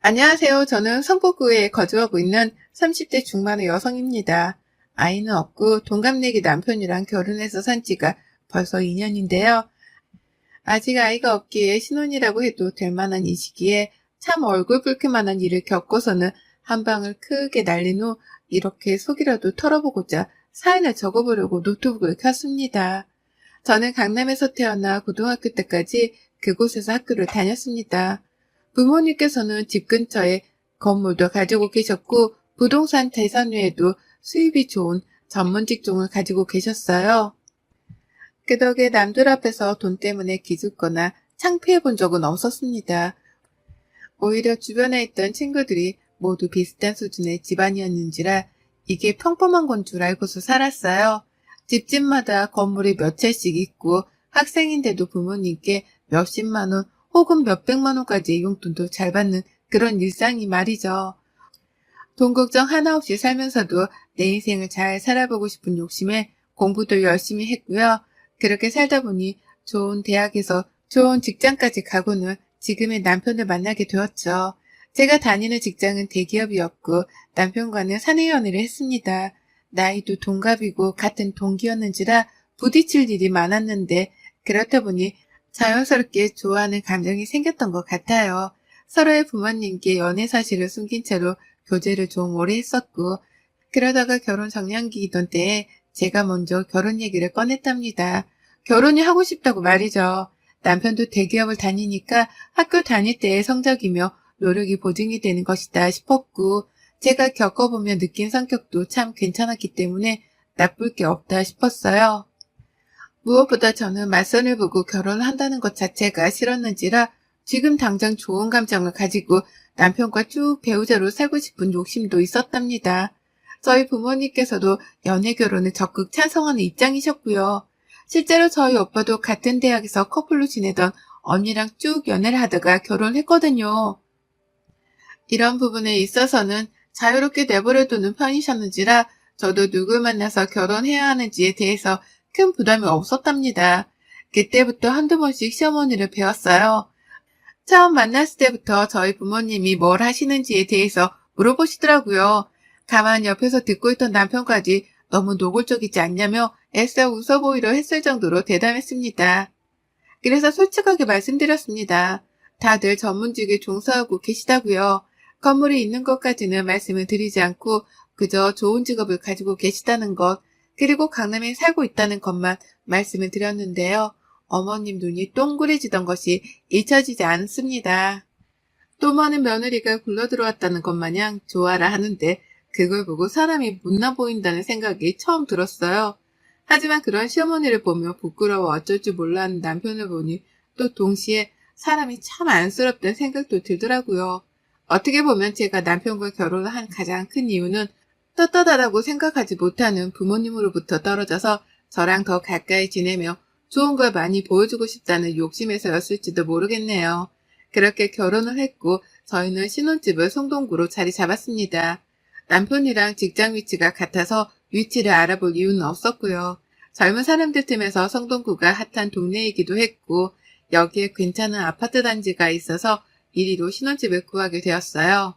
안녕하세요. 저는 성북구에 거주하고 있는 30대 중반의 여성입니다. 아이는 없고 동갑내기 남편이랑 결혼해서 산 지가 벌써 2년인데요. 아직 아이가 없기에 신혼이라고 해도 될 만한 이 시기에 참 얼굴 붉힐 만한 일을 겪고서는 한 방을 크게 날린 후 이렇게 속이라도 털어보고자 사연을 적어보려고 노트북을 켰습니다. 저는 강남에서 태어나 고등학교 때까지 그곳에서 학교를 다녔습니다. 부모님께서는 집 근처에 건물도 가지고 계셨고 부동산 대산 외에도 수입이 좋은 전문 직종을 가지고 계셨어요. 그 덕에 남들 앞에서 돈 때문에 기죽거나 창피해 본 적은 없었습니다. 오히려 주변에 있던 친구들이 모두 비슷한 수준의 집안이었는지라 이게 평범한 건 줄 알고서 살았어요. 집집마다 건물이 몇 채씩 있고 학생인데도 부모님께 몇십만 원 혹은 몇백만 원까지 용돈도 잘 받는 그런 일상이 말이죠. 돈 걱정 하나 없이 살면서도 내 인생을 잘 살아보고 싶은 욕심에 공부도 열심히 했고요. 그렇게 살다 보니 좋은 대학에서 좋은 직장까지 가고는 지금의 남편을 만나게 되었죠. 제가 다니는 직장은 대기업이었고 남편과는 사내 연애를 했습니다. 나이도 동갑이고 같은 동기였는지라 부딪힐 일이 많았는데 그렇다 보니 자연스럽게 좋아하는 감정이 생겼던 것 같아요. 서로의 부모님께 연애 사실을 숨긴 채로 교제를 좀 오래 했었고 그러다가 결혼 정년기이던 때에 제가 먼저 결혼 얘기를 꺼냈답니다. 결혼이 하고 싶다고 말이죠. 남편도 대기업을 다니니까 학교 다닐 때의 성적이며 노력이 보증이 되는 것이다 싶었고 제가 겪어보며 느낀 성격도 참 괜찮았기 때문에 나쁠 게 없다 싶었어요. 무엇보다 저는 맞선을 보고 결혼을 한다는 것 자체가 싫었는지라 지금 당장 좋은 감정을 가지고 남편과 쭉 배우자로 살고 싶은 욕심도 있었답니다. 저희 부모님께서도 연애 결혼을 적극 찬성하는 입장이셨고요. 실제로 저희 오빠도 같은 대학에서 커플로 지내던 언니랑 쭉 연애를 하다가 결혼했거든요. 이런 부분에 있어서는 자유롭게 내버려두는 편이셨는지라 저도 누굴 만나서 결혼해야 하는지에 대해서 큰 부담이 없었답니다. 그때부터 한두 번씩 시어머니를 배웠어요. 처음 만났을 때부터 저희 부모님이 뭘 하시는지에 대해서 물어보시더라고요. 가만 옆에서 듣고 있던 남편까지 너무 노골적이지 않냐며 애써 웃어 보이려 했을 정도로 대담했습니다. 그래서 솔직하게 말씀드렸습니다. 다들 전문직에 종사하고 계시다고요. 건물이 있는 것까지는 말씀을 드리지 않고 그저 좋은 직업을 가지고 계시다는 것, 그리고 강남에 살고 있다는 것만 말씀을 드렸는데요. 어머님 눈이 동그래지던 것이 잊혀지지 않습니다. 또 많은 며느리가 굴러들어왔다는 것 마냥 좋아라 하는데 그걸 보고 사람이 못나 보인다는 생각이 처음 들었어요. 하지만 그런 시어머니를 보며 부끄러워 어쩔 줄 몰라 하는 남편을 보니 또 동시에 사람이 참 안쓰럽다는 생각도 들더라고요. 어떻게 보면 제가 남편과 결혼을 한 가장 큰 이유는 떳떳하다고 생각하지 못하는 부모님으로부터 떨어져서 저랑 더 가까이 지내며 좋은 걸 많이 보여주고 싶다는 욕심에서였을지도 모르겠네요. 그렇게 결혼을 했고 저희는 신혼집을 성동구로 자리 잡았습니다. 남편이랑 직장 위치가 같아서 위치를 알아볼 이유는 없었고요. 젊은 사람들 틈에서 성동구가 핫한 동네이기도 했고 여기에 괜찮은 아파트 단지가 있어서 이리로 신혼집을 구하게 되었어요.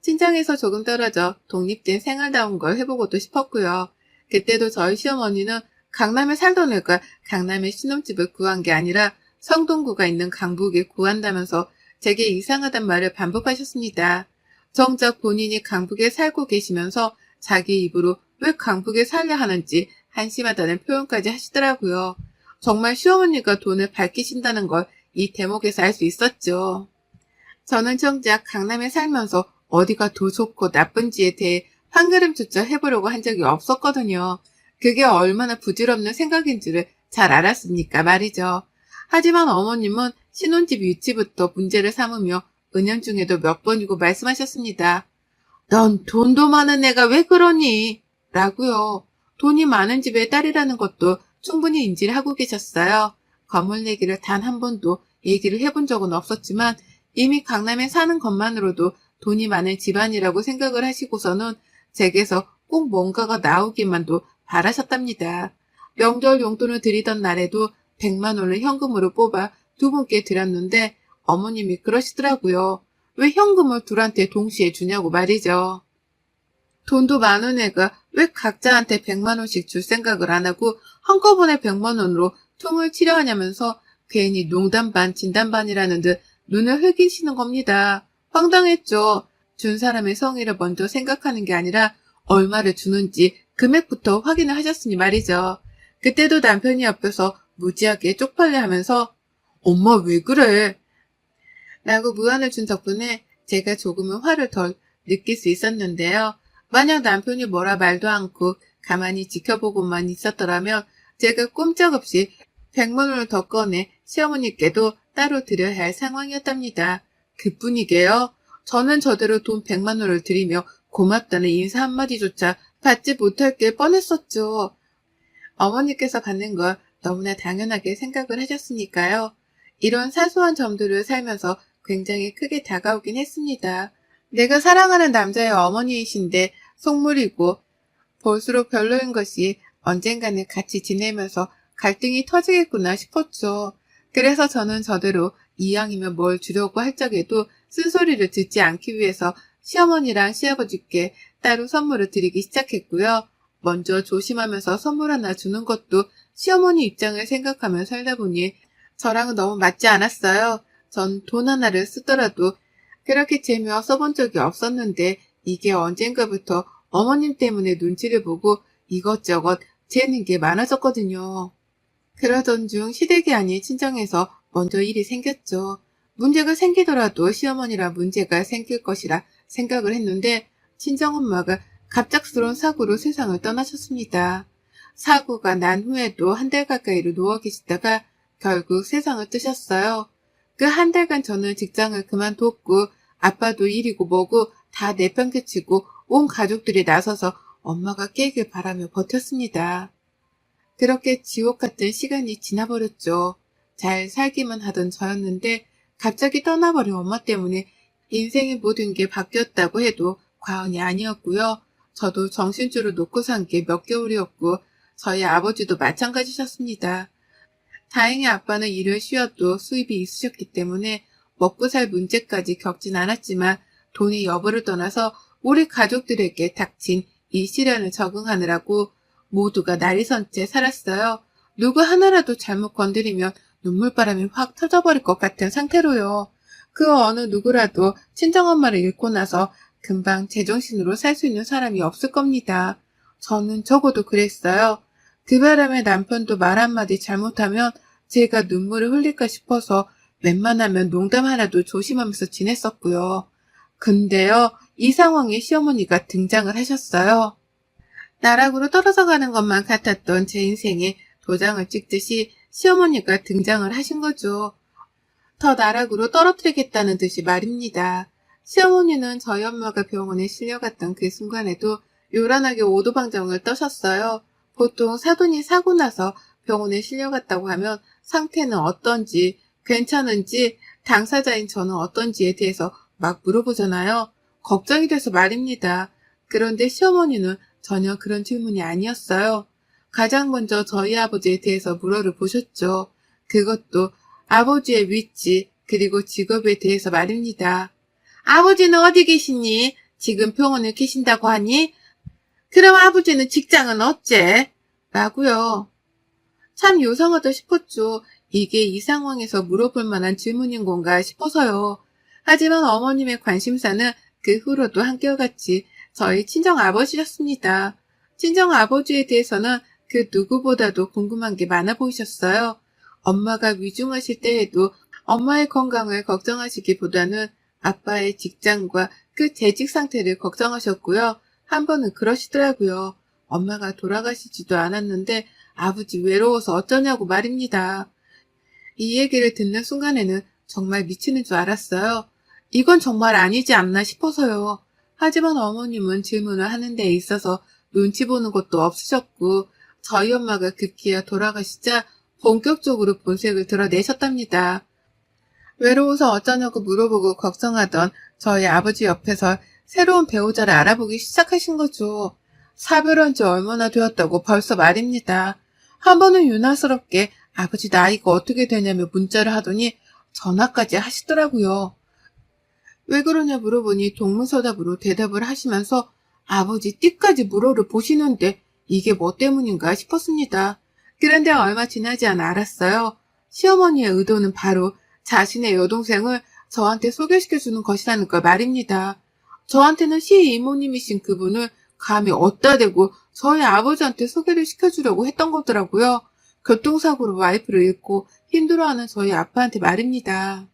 친정에서 조금 떨어져 독립된 생활다운 걸 해보고도 싶었고요. 그때도 저희 시어머니는 강남에 살던 애가 강남에 신혼집을 구한 게 아니라 성동구가 있는 강북에 구한다면서 제게 이상하단 말을 반복하셨습니다. 정작 본인이 강북에 살고 계시면서 자기 입으로 왜 강북에 살려 하는지 한심하다는 표현까지 하시더라고요. 정말 시어머니가 돈을 밝히신다는 걸 이 대목에서 알 수 있었죠. 저는 정작 강남에 살면서 어디가 더 좋고 나쁜지에 대해 한 걸음조차 해보려고 한 적이 없었거든요. 그게 얼마나 부질없는 생각인지를 잘 알았으니까 말이죠. 하지만 어머님은 신혼집 위치부터 문제를 삼으며 은연중에도 몇 번이고 말씀하셨습니다. 넌 돈도 많은 애가 왜 그러니? 라고요. 돈이 많은 집의 딸이라는 것도 충분히 인지를 하고 계셨어요. 건물 얘기를 단 한 번도 얘기를 해본 적은 없었지만 이미 강남에 사는 것만으로도 돈이 많은 집안이라고 생각을 하시고서는 제게서 꼭 뭔가가 나오기만도 바라셨답니다. 명절 용돈을 드리던 날에도 100만 원을 현금으로 뽑아 두 분께 드렸는데 어머님이 그러시더라고요. 왜 현금을 둘한테 동시에 주냐고 말이죠. 돈도 많은 애가 왜 각자한테 100만 원씩 줄 생각을 안 하고 한꺼번에 100만 원으로 통을 치려 하냐면서 괜히 농담 반 진담 반이라는 듯 눈을 흘기시는 겁니다. 황당했죠. 준 사람의 성의를 먼저 생각하는 게 아니라 얼마를 주는지 금액부터 확인을 하셨으니 말이죠. 그때도 남편이 옆에서 무지하게 쪽팔려 하면서 엄마 왜 그래? 라고 무안을 준 덕분에 제가 조금은 화를 덜 느낄 수 있었는데요. 만약 남편이 뭐라 말도 않고 가만히 지켜보고만 있었더라면 제가 꼼짝없이 100만 원을 더 꺼내 시어머니께도 따로 드려야 할 상황이었답니다. 그뿐이게요. 저는 저대로 돈 100만 원을 드리며 고맙다는 인사 한마디조차 받지 못할 게 뻔했었죠. 어머니께서 받는 걸 너무나 당연하게 생각을 하셨으니까요. 이런 사소한 점들을 살면서 굉장히 크게 다가오긴 했습니다. 내가 사랑하는 남자의 어머니이신데 속물이고 볼수록 별로인 것이 언젠가는 같이 지내면서 갈등이 터지겠구나 싶었죠. 그래서 저는 저대로 이왕이면 뭘 주려고 할 적에도 쓴소리를 듣지 않기 위해서 시어머니랑 시아버지께 따로 선물을 드리기 시작했고요. 먼저 조심하면서 선물 하나 주는 것도 시어머니 입장을 생각하며 살다 보니 저랑은 너무 맞지 않았어요. 전 돈 하나를 쓰더라도 그렇게 재미와 써본 적이 없었는데 이게 언젠가부터 어머님 때문에 눈치를 보고 이것저것 재는 게 많아졌거든요. 그러던 중 시댁이 아닌 친정에서 먼저 일이 생겼죠. 문제가 생기더라도 시어머니라 문제가 생길 것이라 생각을 했는데 친정엄마가 갑작스러운 사고로 세상을 떠나셨습니다. 사고가 난 후에도 한 달 가까이로 누워 계시다가 결국 세상을 뜨셨어요. 그 한 달간 저는 직장을 그만뒀고 아빠도 일이고 뭐고 다 내팽개치고 온 가족들이 나서서 엄마가 깨길 바라며 버텼습니다. 그렇게 지옥 같은 시간이 지나버렸죠. 잘 살기만 하던 저였는데 갑자기 떠나버린 엄마 때문에 인생의 모든 게 바뀌었다고 해도 과언이 아니었고요. 저도 정신줄을 놓고 산 게 몇 개월이었고 저희 아버지도 마찬가지셨습니다. 다행히 아빠는 일을 쉬어도 수입이 있으셨기 때문에 먹고 살 문제까지 겪진 않았지만 돈의 여부를 떠나서 우리 가족들에게 닥친 이 시련을 적응하느라고 모두가 날이 선 채 살았어요. 누구 하나라도 잘못 건드리면 눈물바람이 확 터져버릴 것 같은 상태로요. 그 어느 누구라도 친정엄마를 잃고 나서 금방 제정신으로 살 수 있는 사람이 없을 겁니다. 저는 적어도 그랬어요. 그 바람에 남편도 말 한마디 잘못하면 제가 눈물을 흘릴까 싶어서 웬만하면 농담 하나도 조심하면서 지냈었고요. 근데요, 이 상황에 시어머니가 등장을 하셨어요. 나락으로 떨어져 가는 것만 같았던 제 인생에 도장을 찍듯이 시어머니가 등장을 하신 거죠. 더 나락으로 떨어뜨리겠다는 듯이 말입니다. 시어머니는 저희 엄마가 병원에 실려갔던 그 순간에도 요란하게 오도방정을 떠셨어요. 보통 사돈이 사고 나서 병원에 실려갔다고 하면 상태는 어떤지, 괜찮은지, 당사자인 저는 어떤지에 대해서 막 물어보잖아요. 걱정이 돼서 말입니다. 그런데 시어머니는 전혀 그런 질문이 아니었어요. 가장 먼저 저희 아버지에 대해서 물어를 보셨죠. 그것도 아버지의 위치 그리고 직업에 대해서 말입니다. 아버지는 어디 계시니? 지금 병원에 계신다고 하니? 그럼 아버지는 직장은 어째? 라고요. 참 요상하다 싶었죠. 이게 이 상황에서 물어볼 만한 질문인 건가 싶어서요. 하지만 어머님의 관심사는 그 후로도 한결같이 저희 친정 아버지셨습니다. 친정 아버지에 대해서는 그 누구보다도 궁금한 게 많아 보이셨어요. 엄마가 위중하실 때에도 엄마의 건강을 걱정하시기보다는 아빠의 직장과 그 재직 상태를 걱정하셨고요. 한 번은 그러시더라고요. 엄마가 돌아가시지도 않았는데 아버지 외로워서 어쩌냐고 말입니다. 이 얘기를 듣는 순간에는 정말 미치는 줄 알았어요. 이건 정말 아니지 않나 싶어서요. 하지만 어머님은 질문을 하는 데 있어서 눈치 보는 것도 없으셨고 저희 엄마가 급기야 돌아가시자 본격적으로 본색을 드러내셨답니다. 외로워서 어쩌냐고 물어보고 걱정하던 저희 아버지 옆에서 새로운 배우자를 알아보기 시작하신 거죠. 사별한 지 얼마나 되었다고 벌써 말입니다. 한 번은 유난스럽게 아버지 나이가 어떻게 되냐며 문자를 하더니 전화까지 하시더라고요. 왜 그러냐 물어보니 동문서답으로 대답을 하시면서 아버지 띠까지 물어를 보시는데 이게 뭐 때문인가 싶었습니다. 그런데 얼마 지나지 않아 알았어요. 시어머니의 의도는 바로 자신의 여동생을 저한테 소개시켜주는 것이라는 걸 말입니다. 저한테는 시이모님이신 그분을 감히 어디다 대고 저희 아버지한테 소개를 시켜주려고 했던 거더라고요. 교통사고로 와이프를 잃고 힘들어하는 저희 아빠한테 말입니다.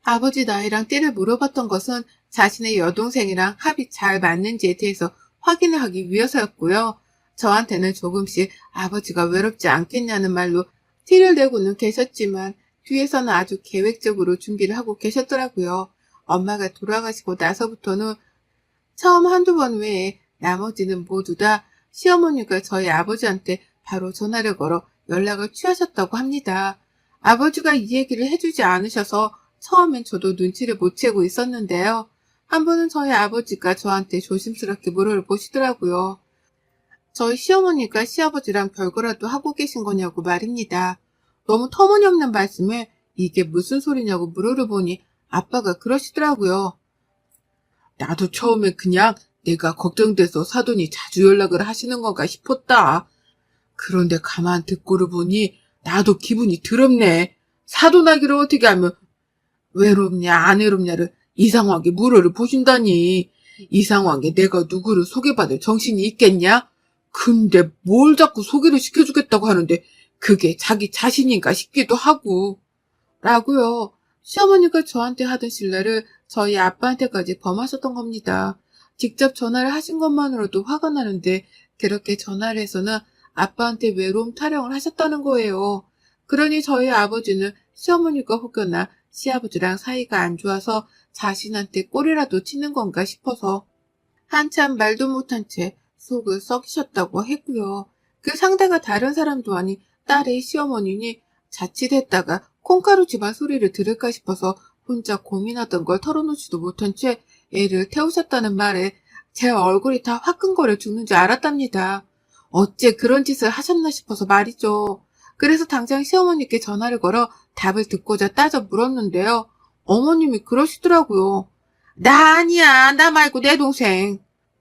아버지 나이랑 띠를 물어봤던 것은 자신의 여동생이랑 합이 잘 맞는지에 대해서 확인을 하기 위해서였고요. 저한테는 조금씩 아버지가 외롭지 않겠냐는 말로 티를 내고는 계셨지만 뒤에서는 아주 계획적으로 준비를 하고 계셨더라고요. 엄마가 돌아가시고 나서부터는 처음 한두 번 외에 나머지는 모두 다 시어머니가 저희 아버지한테 바로 전화를 걸어 연락을 취하셨다고 합니다. 아버지가 이 얘기를 해주지 않으셔서 처음엔 저도 눈치를 못 채고 있었는데요. 한 번은 저희 아버지가 저한테 조심스럽게 물어를 보시더라고요. 저희 시어머니가 시아버지랑 별거라도 하고 계신 거냐고 말입니다. 너무 터무니없는 말씀에 이게 무슨 소리냐고 물어를 보니 아빠가 그러시더라고요. 나도 처음에 그냥 내가 걱정돼서 사돈이 자주 연락을 하시는 건가 싶었다. 그런데 가만 듣고를 보니 나도 기분이 더럽네. 사돈하기를 어떻게 하면 외롭냐 안 외롭냐를 이상하게 물어를 보신다니. 이 상황에 내가 누구를 소개받을 정신이 있겠냐? 근데 뭘 자꾸 소개를 시켜주겠다고 하는데 그게 자기 자신인가 싶기도 하고. 라고요. 시어머니가 저한테 하던 신뢰를 저희 아빠한테까지 범하셨던 겁니다. 직접 전화를 하신 것만으로도 화가 나는데 그렇게 전화를 해서는 아빠한테 외로움 타령을 하셨다는 거예요. 그러니 저희 아버지는 시어머니가 혹여나 시아버지랑 사이가 안 좋아서 자신한테 꼬리라도 치는 건가 싶어서 한참 말도 못한 채 속을 썩이셨다고 했고요. 그 상대가 다른 사람도 아닌 딸의 시어머니니 자칫했다가 콩가루 집안 소리를 들을까 싶어서 혼자 고민하던 걸 털어놓지도 못한 채 애를 태우셨다는 말에 제 얼굴이 다 화끈거려 죽는 줄 알았답니다. 어째 그런 짓을 하셨나 싶어서 말이죠. 그래서 당장 시어머니께 전화를 걸어 답을 듣고자 따져 물었는데요. 어머님이 그러시더라고요. 나 아니야. 나 말고 내 동생.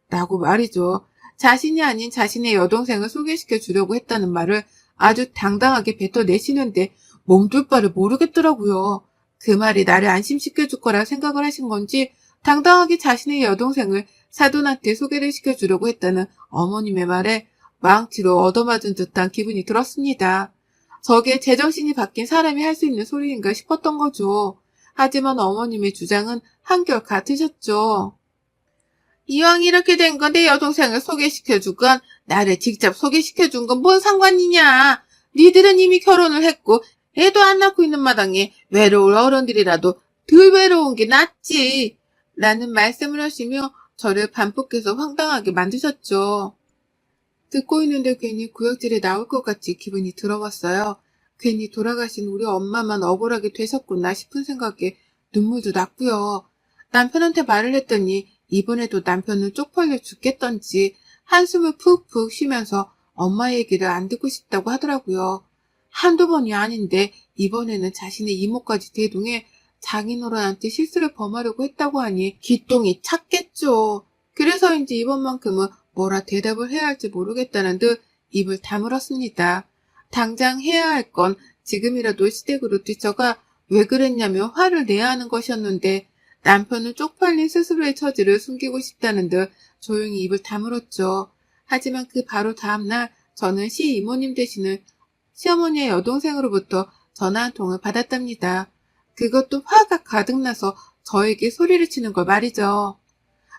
라고 말이죠. 자신이 아닌 자신의 여동생을 소개시켜 주려고 했다는 말을 아주 당당하게 뱉어내시는데 몸둘 바를 모르겠더라고요. 그 말이 나를 안심시켜 줄 거라 생각을 하신 건지 당당하게 자신의 여동생을 사돈한테 소개를 시켜주려고 했다는 어머님의 말에 망치로 얻어맞은 듯한 기분이 들었습니다. 저게 제정신이 바뀐 사람이 할 수 있는 소리인가 싶었던 거죠. 하지만 어머님의 주장은 한결 같으셨죠. 이왕 이렇게 된 건 내 여동생을 소개시켜주건 나를 직접 소개시켜준 건 뭔 상관이냐. 니들은 이미 결혼을 했고 애도 안 낳고 있는 마당에 외로울 어른들이라도 덜 외로운 게 낫지. 라는 말씀을 하시며 저를 반복해서 황당하게 만드셨죠. 듣고 있는데 괜히 구역질에 나올 것 같이 기분이 들어왔어요. 괜히 돌아가신 우리 엄마만 억울하게 되셨구나 싶은 생각에 눈물도 났고요. 남편한테 말을 했더니 이번에도 남편은 쪽팔려 죽겠던지 한숨을 푹푹 쉬면서 엄마 얘기를 안 듣고 싶다고 하더라고요. 한두 번이 아닌데 이번에는 자신의 이모까지 대동해 장인어른한테 실수를 범하려고 했다고 하니 기똥이 찼겠죠. 그래서인지 이번만큼은 뭐라 대답을 해야 할지 모르겠다는 듯 입을 다물었습니다. 당장 해야 할 건 지금이라도 시댁으로 뛰쳐가 왜 그랬냐며 화를 내야 하는 것이었는데 남편은 쪽팔린 스스로의 처지를 숨기고 싶다는 듯 조용히 입을 다물었죠. 하지만 그 바로 다음날 저는 시이모님 대신에 시어머니의 여동생으로부터 전화 한 통을 받았답니다. 그것도 화가 가득 나서 저에게 소리를 치는 걸 말이죠.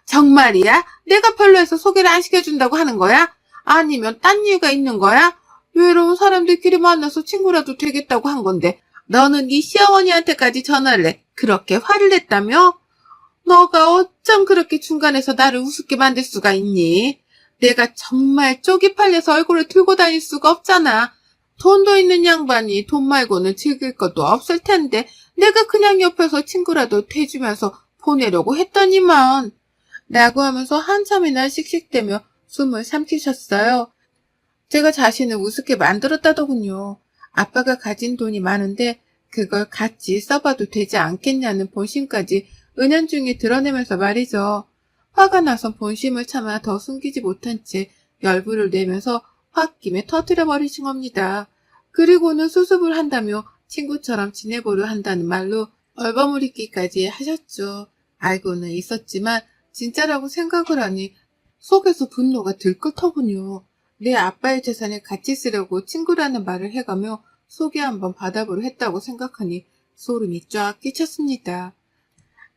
정말이야? 내가 별로해서 소개를 안 시켜준다고 하는 거야? 아니면 딴 이유가 있는 거야? 외로운 사람들끼리 만나서 친구라도 되겠다고 한 건데 너는 네 시어머니한테까지 전화를 해. 그렇게 화를 냈다며? 너가 어쩜 그렇게 중간에서 나를 우습게 만들 수가 있니? 내가 정말 쪽이 팔려서 얼굴을 들고 다닐 수가 없잖아. 돈도 있는 양반이 돈 말고는 즐길 것도 없을 텐데 내가 그냥 옆에서 친구라도 돼주면서 보내려고 했더니만 라고 하면서 한참이나 씩씩대며 숨을 삼키셨어요. 제가 자신을 우습게 만들었다더군요. 아빠가 가진 돈이 많은데 그걸 같이 써봐도 되지 않겠냐는 본심까지 은연중에 드러내면서 말이죠. 화가 나서 본심을 참아 더 숨기지 못한 채 열불을 내면서 홧김에 터뜨려버리신 겁니다. 그리고는 수습을 한다며 친구처럼 지내보려 한다는 말로 얼버무리기까지 하셨죠. 알고는 있었지만 진짜라고 생각을 하니 속에서 분노가 들끓더군요. 내 아빠의 재산을 같이 쓰려고 친구라는 말을 해가며 소개 한번 받아보려 했다고 생각하니 소름이 쫙 끼쳤습니다.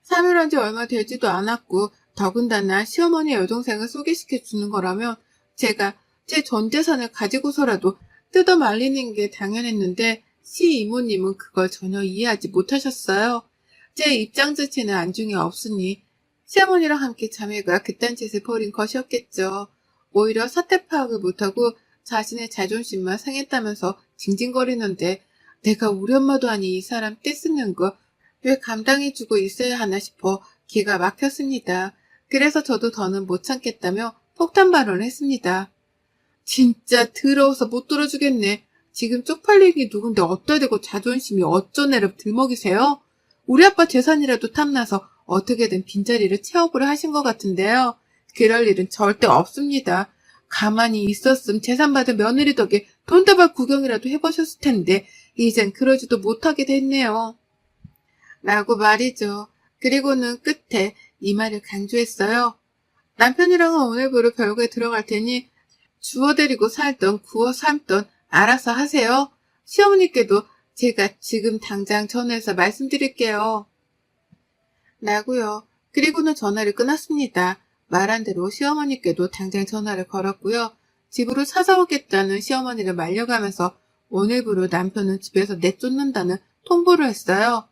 사별한 지 얼마 되지도 않았고 더군다나 시어머니 여동생을 소개시켜 주는 거라면 제가 제 전 재산을 가지고서라도 뜯어 말리는 게 당연했는데 시이모님은 그걸 전혀 이해하지 못하셨어요. 제 입장 자체는 안중에 없으니 시어머니랑 함께 자매가 그딴 짓을 벌인 것이었겠죠. 오히려 사태 파악을 못하고 자신의 자존심만 상했다면서 징징거리는데 내가 우리 엄마도 아니 이 사람 떼쓰는 거 왜 감당해주고 있어야 하나 싶어 기가 막혔습니다. 그래서 저도 더는 못 참겠다며 폭탄 발언을 했습니다. 진짜 더러워서 못 들어주겠네. 지금 쪽팔리기 누군데 어따 대고 자존심이 어쩌네를 들먹이세요? 우리 아빠 재산이라도 탐나서 어떻게든 빈자리를 채워보려 하신 것 같은데요. 그럴 일은 절대 없습니다. 가만히 있었음 재산 받은 며느리 덕에 돈다발 구경이라도 해보셨을 텐데 이젠 그러지도 못하게 됐네요. 라고 말이죠. 그리고는 끝에 이 말을 강조했어요. 남편이랑은 오늘부로 별거에 들어갈 테니 주워 데리고 살던 구워 삶던 알아서 하세요. 시어머니께도 제가 지금 당장 전화해서 말씀드릴게요. 라고요. 그리고는 전화를 끊었습니다. 말한 대로 시어머니께도 당장 전화를 걸었고요. 집으로 찾아오겠다는 시어머니를 말려가면서 오늘부로 남편은 집에서 내쫓는다는 통보를 했어요.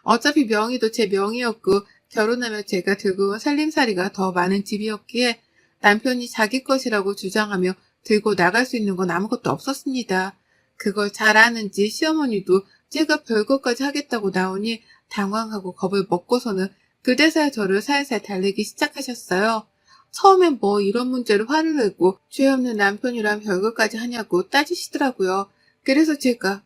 어차피 명의도 제 명의였고 결혼하면 제가 들고 온 살림살이가 더 많은 집이었기에 남편이 자기 것이라고 주장하며 들고 나갈 수 있는 건 아무것도 없었습니다. 그걸 잘 아는지 시어머니도 제가 별것까지 하겠다고 나오니 당황하고 겁을 먹고서는 그제서야 저를 살살 달래기 시작하셨어요. 처음엔 뭐 이런 문제로 화를 내고 죄 없는 남편이랑 별것까지 하냐고 따지시더라고요. 그래서 제가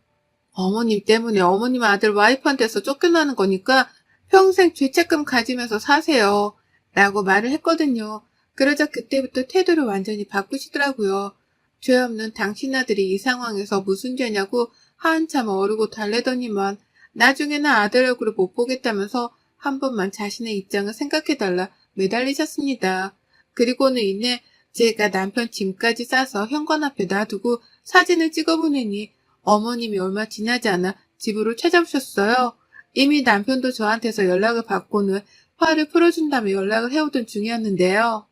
어머님 때문에 어머님 아들 와이프한테서 쫓겨나는 거니까 평생 죄책감 가지면서 사세요. 라고 말을 했거든요. 그러자 그때부터 태도를 완전히 바꾸시더라고요. 죄 없는 당신 아들이 이 상황에서 무슨 죄냐고 한참 어르고 달래더니만 나중에는 아들 얼굴을 못 보겠다면서 한 번만 자신의 입장을 생각해달라 매달리셨습니다. 그리고는 이내 제가 남편 짐까지 싸서 현관 앞에 놔두고 사진을 찍어보내니 어머님이 얼마 지나지 않아 집으로 찾아오셨어요. 이미 남편도 저한테서 연락을 받고는 화를 풀어준다며 연락을 해오던 중이었는데요.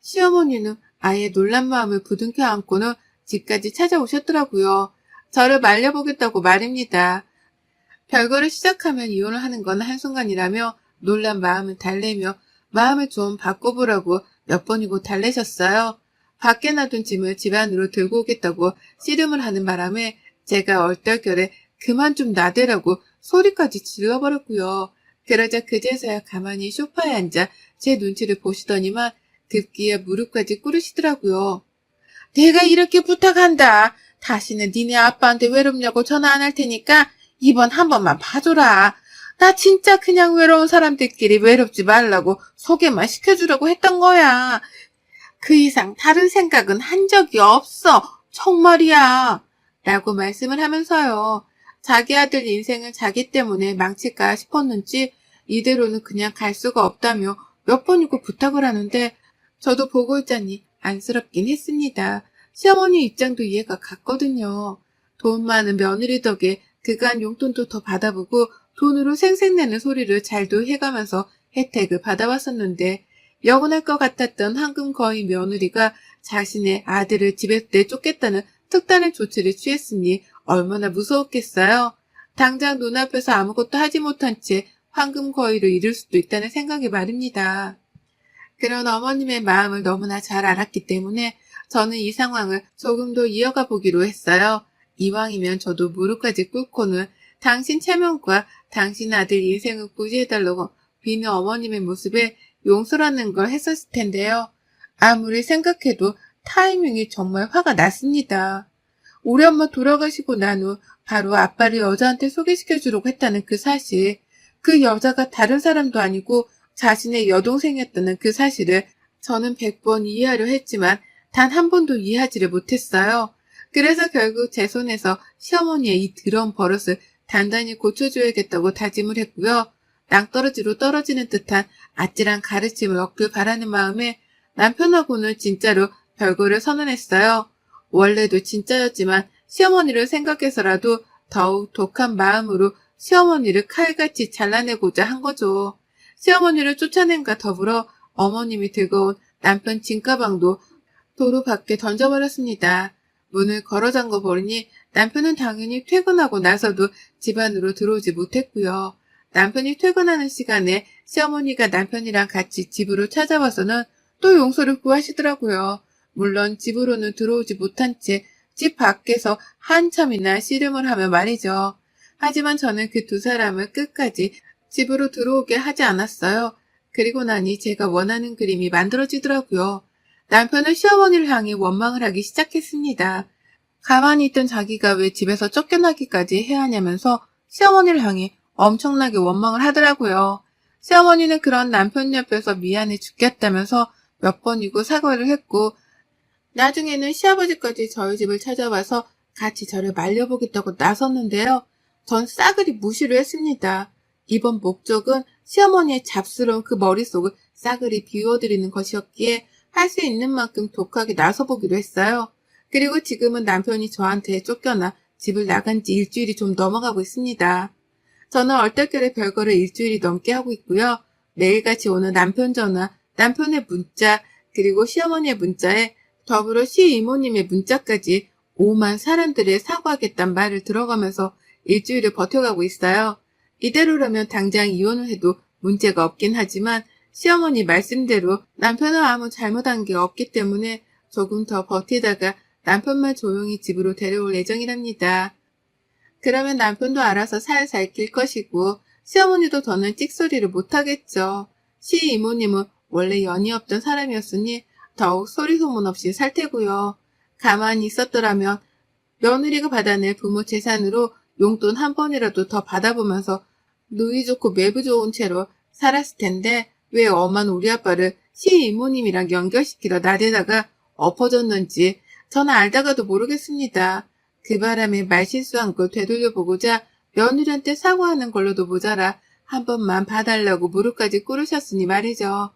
시어머니는 아예 놀란 마음을 부둥켜 안고는 집까지 찾아오셨더라고요. 저를 말려보겠다고 말입니다. 별거를 시작하면 이혼을 하는 건 한순간이라며 놀란 마음을 달래며 마음을 좀 바꿔보라고 몇 번이고 달래셨어요. 밖에 놔둔 짐을 집 안으로 들고 오겠다고 씨름을 하는 바람에 제가 얼떨결에 그만 좀 나대라고 소리까지 질러버렸고요. 그러자 그제서야 가만히 소파에 앉아 제 눈치를 보시더니만 급기야 무릎까지 꿇으시더라고요. 내가 이렇게 부탁한다. 다시는 니네 아빠한테 외롭냐고 전화 안 할 테니까 이번 한 번만 봐줘라. 나 진짜 그냥 외로운 사람들끼리 외롭지 말라고 소개만 시켜주려고 했던 거야. 그 이상 다른 생각은 한 적이 없어. 정말이야. 라고 말씀을 하면서요. 자기 아들 인생을 자기 때문에 망칠까 싶었는지 이대로는 그냥 갈 수가 없다며 몇 번이고 부탁을 하는데 저도 보고 있자니 안쓰럽긴 했습니다. 시어머니 입장도 이해가 갔거든요. 돈 많은 며느리 덕에 그간 용돈도 더 받아보고 돈으로 생색내는 소리를 잘도 해가면서 혜택을 받아왔었는데 영원할 것 같았던 황금 거인 며느리가 자신의 아들을 집에 내쫓겠다는 특단의 조치를 취했으니 얼마나 무서웠겠어요. 당장 눈앞에서 아무것도 하지 못한 채 황금 거위를 잃을 수도 있다는 생각이 말입니다. 그런 어머님의 마음을 너무나 잘 알았기 때문에 저는 이 상황을 조금 더 이어가 보기로 했어요. 이왕이면 저도 무릎까지 꿇고는 당신 체면과 당신 아들 인생을 구제해달라고 비는 어머님의 모습에 용서라는 걸 했었을 텐데요. 아무리 생각해도 타이밍이 정말 화가 났습니다. 우리 엄마 돌아가시고 난 후 바로 아빠를 여자한테 소개시켜주려고 했다는 그 사실, 그 여자가 다른 사람도 아니고 자신의 여동생이었다는 그 사실을 저는 100번 이해하려 했지만 단 한 번도 이해하지를 못했어요. 그래서 결국 제 손에서 시어머니의 이 더러운 버릇을 단단히 고쳐줘야겠다고 다짐을 했고요. 낭떠러지로 떨어지는 듯한 아찔한 가르침을 얻길 바라는 마음에 남편하고는 진짜로 별거를 선언했어요. 원래도 진짜였지만 시어머니를 생각해서라도 더욱 독한 마음으로 시어머니를 칼같이 잘라내고자 한 거죠. 시어머니를 쫓아낸과 더불어 어머님이 들고 온 남편 짐가방도 도로 밖에 던져버렸습니다. 문을 걸어 잠궈 버리니 남편은 당연히 퇴근하고 나서도 집 안으로 들어오지 못했고요. 남편이 퇴근하는 시간에 시어머니가 남편이랑 같이 집으로 찾아와서는 또 용서를 구하시더라고요. 물론 집으로는 들어오지 못한 채 집 밖에서 한참이나 씨름을 하며 말이죠. 하지만 저는 그 두 사람을 끝까지 집으로 들어오게 하지 않았어요. 그리고 나니 제가 원하는 그림이 만들어지더라고요. 남편은 시어머니를 향해 원망을 하기 시작했습니다. 가만히 있던 자기가 왜 집에서 쫓겨나기까지 해야 하냐면서 시어머니를 향해 엄청나게 원망을 하더라고요. 시어머니는 그런 남편 옆에서 미안해 죽겠다면서 몇 번이고 사과를 했고 나중에는 시아버지까지 저희 집을 찾아와서 같이 저를 말려보겠다고 나섰는데요. 전 싸그리 무시를 했습니다. 이번 목적은 시어머니의 잡스러운 그 머릿속을 싸그리 비워드리는 것이었기에 할 수 있는 만큼 독하게 나서보기로 했어요. 그리고 지금은 남편이 저한테 쫓겨나 집을 나간 지 일주일이 좀 넘어가고 있습니다. 저는 얼떨결에 별거를 일주일이 넘게 하고 있고요. 매일같이 오는 남편 전화, 남편의 문자, 그리고 시어머니의 문자에 더불어 시이모님의 문자까지 오만 사람들의 사과하겠다는 말을 들어가면서 일주일을 버텨가고 있어요. 이대로라면 당장 이혼을 해도 문제가 없긴 하지만 시어머니 말씀대로 남편은 아무 잘못한 게 없기 때문에 조금 더 버티다가 남편만 조용히 집으로 데려올 예정이랍니다. 그러면 남편도 알아서 살살 길 것이고 시어머니도 더는 찍소리를 못하겠죠. 시이모님은 원래 연이 없던 사람이었으니 더욱 소리소문 없이 살 테고요. 가만히 있었더라면 며느리가 받아낼 부모 재산으로 용돈 한 번이라도 더 받아보면서 누이 좋고 매부 좋은 채로 살았을 텐데 왜 엄한 우리 아빠를 시이모님이랑 연결시키러 나대다가 엎어졌는지 저는 알다가도 모르겠습니다. 그 바람에 말실수한 걸 되돌려보고자 며느리한테 사과하는 걸로도 모자라 한 번만 봐달라고 무릎까지 꿇으셨으니 말이죠.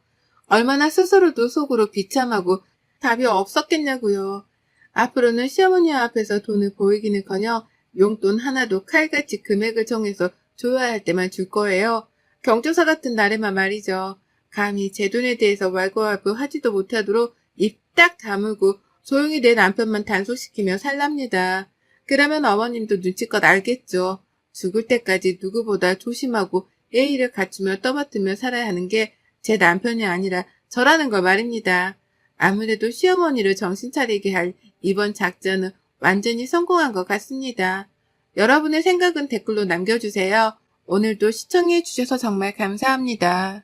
얼마나 스스로도 속으로 비참하고 답이 없었겠냐고요. 앞으로는 시어머니 앞에서 돈을 보이기는커녕 용돈 하나도 칼같이 금액을 정해서 줘야 할 때만 줄 거예요. 경조사 같은 날에만 말이죠. 감히 제 돈에 대해서 왈가왈부 하지도 못하도록 입 딱 다물고 조용히 내 남편만 단속시키며 살랍니다. 그러면 어머님도 눈치껏 알겠죠. 죽을 때까지 누구보다 조심하고 예의를 갖추며 떠받들며 살아야 하는 게 제 남편이 아니라 저라는 걸 말입니다. 아무래도 시어머니를 정신 차리게 할 이번 작전은 완전히 성공한 것 같습니다. 여러분의 생각은 댓글로 남겨주세요. 오늘도 시청해 주셔서 정말 감사합니다.